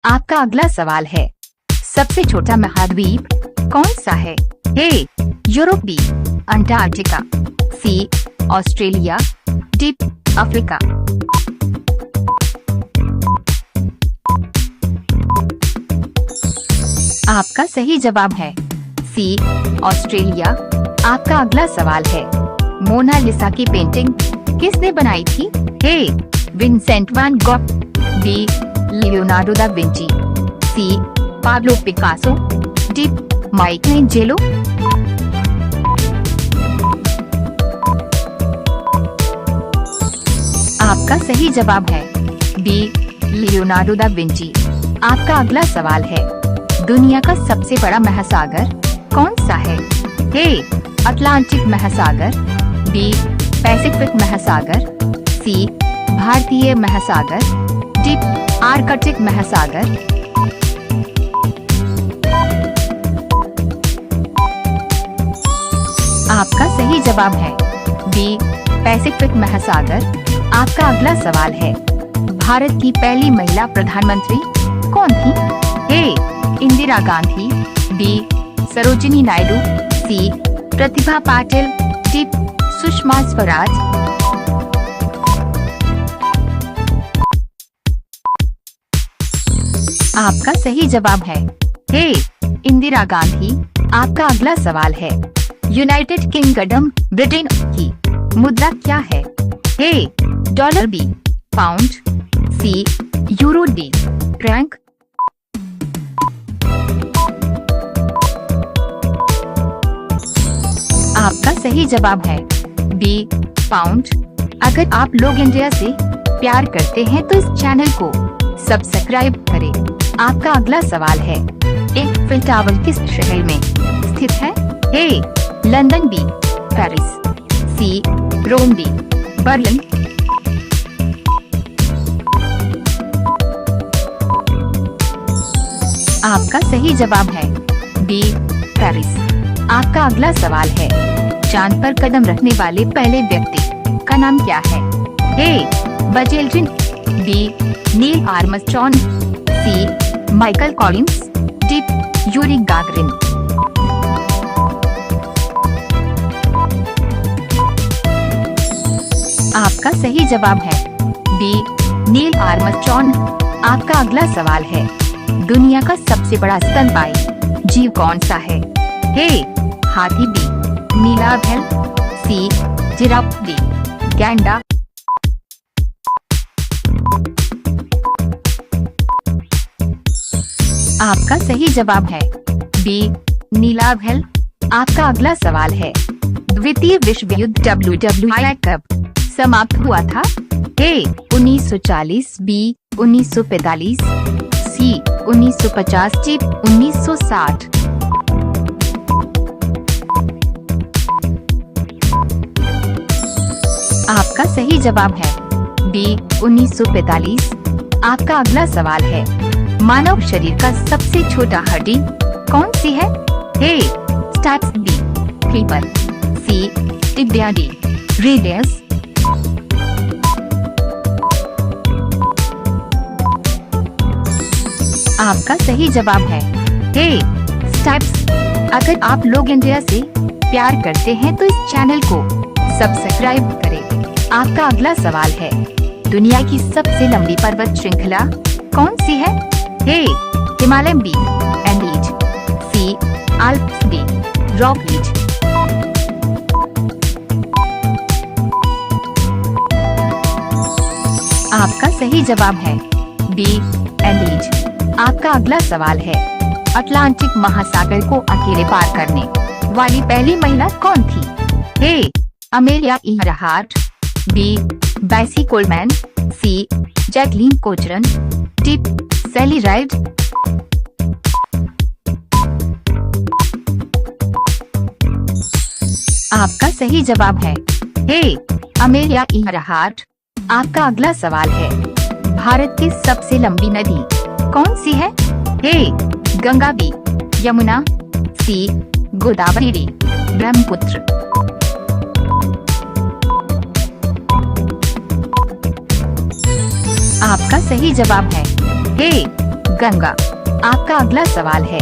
आपका अगला सवाल है, सबसे छोटा महाद्वीप कौन सा है? ए यूरोप, बी अंटार्कटिका, सी ऑस्ट्रेलिया, डी अफ्रीका। आपका सही जवाब है सी ऑस्ट्रेलिया। आपका अगला सवाल है, मोनालिसा की पेंटिंग किसने बनाई थी? A Vincent van Gogh, B Leonardo da Vinci, C Pablo Picasso, D Michelangelo. आपका सही जवाब है बी लियोनार्डो दा विंची। आपका अगला सवाल है, दुनिया का सबसे बड़ा महासागर कौन सा है? ए अटलांटिक महासागर, बी पैसिफिक महासागर, सी भारतीय महासागर, डी आर्कटिक महासागर। आपका सही जवाब है बी पैसिफिक महासागर। आपका अगला सवाल है, भारत की पहली महिला प्रधानमंत्री कौन थी? ए इंदिरा गांधी, बी सरोजिनी नायडू, सी प्रतिभा पाटिल, डी सुषमा स्वराज। आपका सही जवाब है ए इंदिरा गांधी। आपका अगला सवाल है, यूनाइटेड किंगडम ब्रिटेन की मुद्रा क्या है? A dollar, B pound, C euro, D Frank. आपका सही जवाब है बी पाउंड। अगर आप लोग इंडिया से प्यार करते हैं तो इस चैनल को सब्सक्राइब करें। आपका अगला सवाल है, एफिल टावर किस शहर में स्थित है? ए लंदन, बी पेरिस, सी रोम, डी बर्लिन। आपका सही जवाब है बी पेरिस। आपका अगला सवाल है, चांद पर कदम रखने वाले पहले व्यक्ति का नाम क्या है? A Buzz Aldrin, B Neil Armstrong, C Michael Collins, D Yuri Gagarin. आपका सही जवाब है बी नील आर्मस्ट्रॉन्ग। आपका अगला सवाल है, दुनिया का सबसे बड़ा स्तनपायी जीव कौन सा है? ए हाथी, बी नीलाभैल, सी जिराफ, डी गैंडा। आपका सही जवाब है बी नीलाभैल। आपका अगला सवाल है, द्वितीय विश्व युद्ध WWI कब समाप्त हुआ था? ए 1940, बी 1945, सी 1950, डी 1960। आपका सही जवाब है बी 1945। आपका अगला सवाल है, मानव शरीर का सबसे छोटा हड्डी कौन सी है? ए स्टैप्स, बी क्रीपर, सी टिबिया, डी रेडियस। आपका सही जवाब है ए स्टैप्स। अगर आप लोग इंडिया से प्यार करते हैं तो इस चैनल को सब्सक्राइब करें। आपका अगला सवाल है, दुनिया की सबसे लंबी पर्वत श्रृंखला कौन सी है? ए हिमालय, बी एंडीज, सी आल्प्स, डी रॉकीज। आपका सही जवाब है बी एंडीज। आपका अगला सवाल है, अटलांटिक महासागर को अकेले पार करने वाली पहली महिला कौन थी? ए अमेलिया इयरहार्ट, बी बैसी कोलमैन, सी जैकलीन कोचरन, डी सैली राइड। आपका सही जवाब है ए अमेलिया इयरहार्ट। आपका अगला सवाल है, भारत की सबसे लंबी नदी कौन सी है? ए गंगा, बी यमुना, सी गोदावरी, डी ब्रह्मपुत्र। आपका सही जवाब है ए गंगा। आपका अगला सवाल है,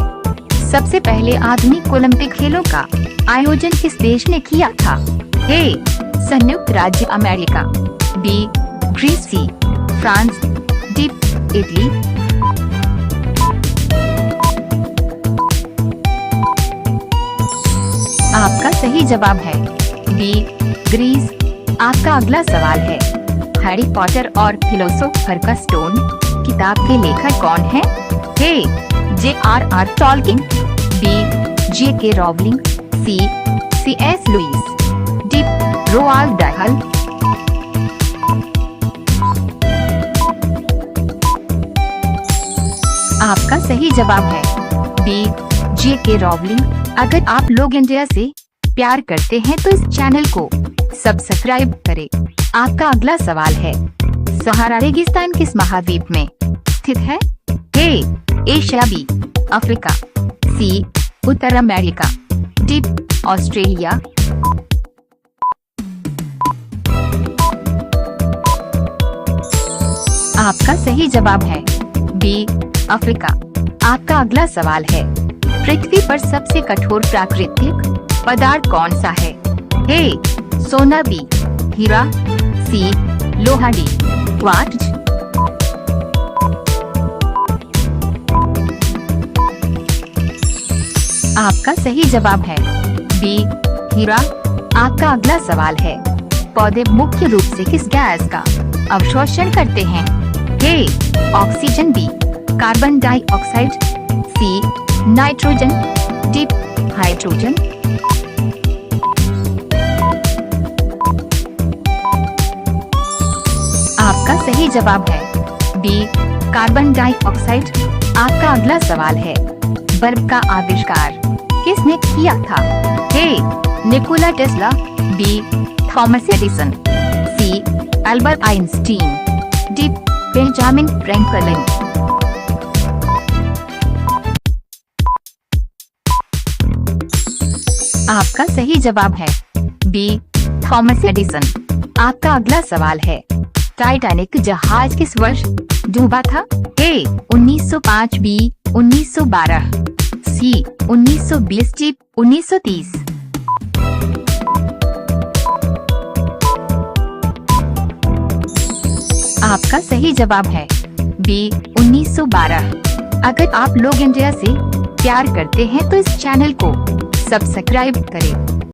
सबसे पहले आधुनिक ओलंपिक खेलों का आयोजन किस देश ने किया था? ए. संयुक्त राज्य America, B. Greece, C. France, D. Italy. आपका सही जवाब है बी. ग्रीस। आपका अगला सवाल है, हैरी पॉटर और फिलोसोफर का स्टोन किताब के लेखक कौन है? A. J.R.R. Tolkien, B. J.K. Rowling, C. C.S. Lewis, D. Roald Dahl. आपका सही जवाब है बी. J.K. रोलिंग। अगर आप लोग इंडिया से प्यार करते हैं तो इस चैनल को सब्सक्राइब करें। आपका अगला सवाल है, सहारा रेगिस्तान किस महाद्वीप में स्थित है? A. Asia, B. Africa, C. उत्तर अमेरिका, डी. ऑस्ट्रेलिया। आपका सही जवाब है बी. अफ्रीका। आपका अगला सवाल है, पृथ्वी पर सबसे कठोर प्राकृतिक पदार्थ कौन सा है? ए. सोना, बी. हीरा, सी. लोहा, डी. क्वार्ट्ज। आपका सही जवाब है बी. हीरा। आपका अगला सवाल है, पौधे मुख्य रूप से किस गैस का अवशोषण करते हैं? A. Oxygen, B. Carbon dioxide, C. Nitrogen, D. Hydrogen. आपका सही जवाब है बी. Carbon dioxide. आपका अगला सवाल है, बल्ब का आविष्कार किसने किया था? A. Nikola Tesla, B. Thomas Edison, C. Albert Einstein, D. Benjamin Franklin. आपका सही जवाब है बी. Thomas Edison. आपका अगला सवाल है, टाइटैनिक जहाज किस वर्ष डूबा था? ए. 1905, बी. 1912, सी. 1920, डी. 1930। आपका सही जवाब है बी. 1912। अगर आप लोग इंडिया से प्यार करते हैं तो इस चैनल को सब्सक्राइब करें।